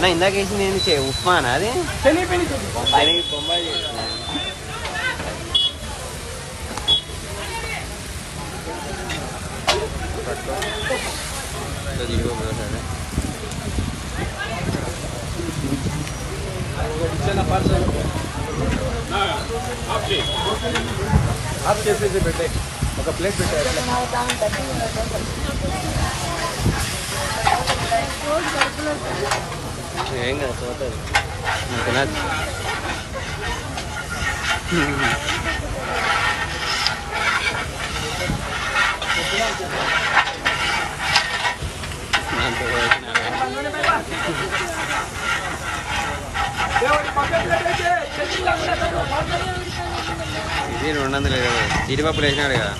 అన్న ఇందాక వేసి నేను ఉప్మానా అది ఆయనకి బొంబాయి आप कैसे से बैठे ఒక ప్లేట్ పెట్టారు ఏం కదా పోతుంది తినచ్చు ఇది 200 జీడిపప్పులు వేసినాడు కదా